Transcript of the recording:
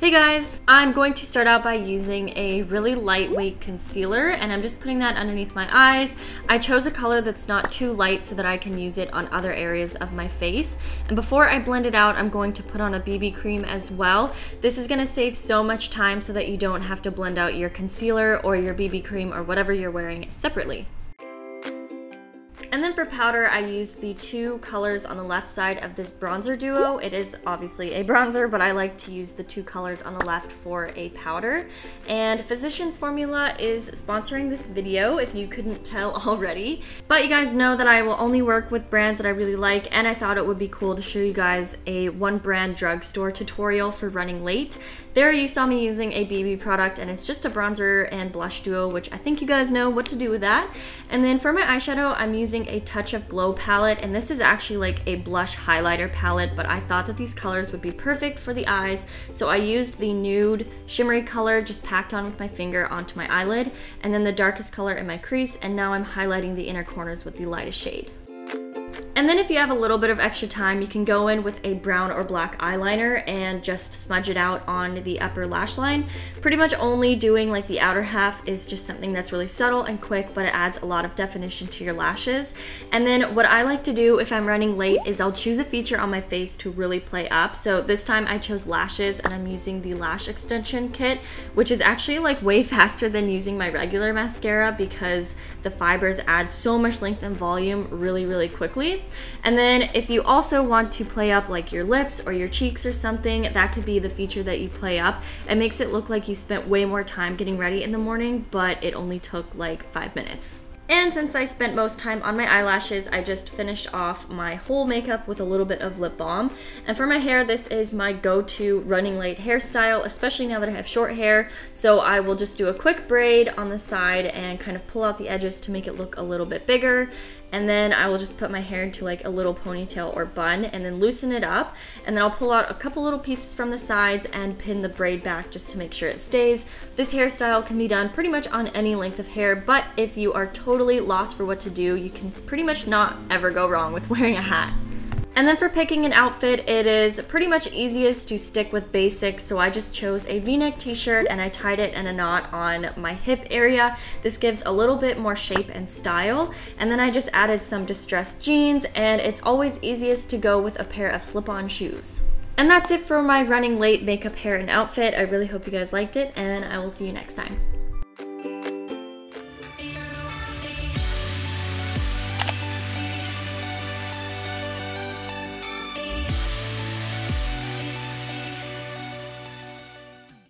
Hey guys, I'm going to start out by using a really lightweight concealer, and I'm just putting that underneath my eyes. I chose a color that's not too light so that I can use it on other areas of my face. And before I blend it out, I'm going to put on a BB cream as well. This is going to save so much time so that you don't have to blend out your concealer or your BB cream or whatever you're wearing separately. And then for powder, I used the two colors on the left side of this bronzer duo. It is obviously a bronzer, but I like to use the two colors on the left for a powder. And Physicians Formula is sponsoring this video, if you couldn't tell already. But you guys know that I will only work with brands that I really like, and I thought it would be cool to show you guys a one brand drugstore tutorial for running late. There you saw me using a BB product, and it's just a bronzer and blush duo, which I think you guys know what to do with that. And then for my eyeshadow, I'm using a Touch of Glow palette, and this is actually like a blush highlighter palette, but I thought that these colors would be perfect for the eyes, so I used the Nude shimmery color just packed on with my finger onto my eyelid, and then the darkest color in my crease, and now I'm highlighting the inner corners with the lightest shade. And then if you have a little bit of extra time, you can go in with a brown or black eyeliner and just smudge it out on the upper lash line. Pretty much only doing like the outer half is just something that's really subtle and quick, but it adds a lot of definition to your lashes. And then what I like to do if I'm running late is I'll choose a feature on my face to really play up. So this time I chose lashes, and I'm using the lash extension kit, which is actually like way faster than using my regular mascara because the fibers add so much length and volume really quickly. And then if you also want to play up like your lips or your cheeks or something, that could be the feature that you play up. It makes it look like you spent way more time getting ready in the morning, but it only took like 5 minutes. And since I spent most time on my eyelashes, I just finished off my whole makeup with a little bit of lip balm. And for my hair, this is my go-to running late hairstyle, especially now that I have short hair. So I will just do a quick braid on the side and kind of pull out the edges to make it look a little bit bigger. And then I will just put my hair into like a little ponytail or bun and then loosen it up. And then I'll pull out a couple little pieces from the sides and pin the braid back just to make sure it stays. This hairstyle can be done pretty much on any length of hair, but if you are totally lost for what to do, you can pretty much not ever go wrong with wearing a hat. And then for picking an outfit, it is pretty much easiest to stick with basics, so I just chose a v-neck t-shirt and I tied it in a knot on my hip area. This gives a little bit more shape and style. And then I just added some distressed jeans, and it's always easiest to go with a pair of slip-on shoes. And that's it for my running late makeup, hair, and outfit. I really hope you guys liked it, and I will see you next time.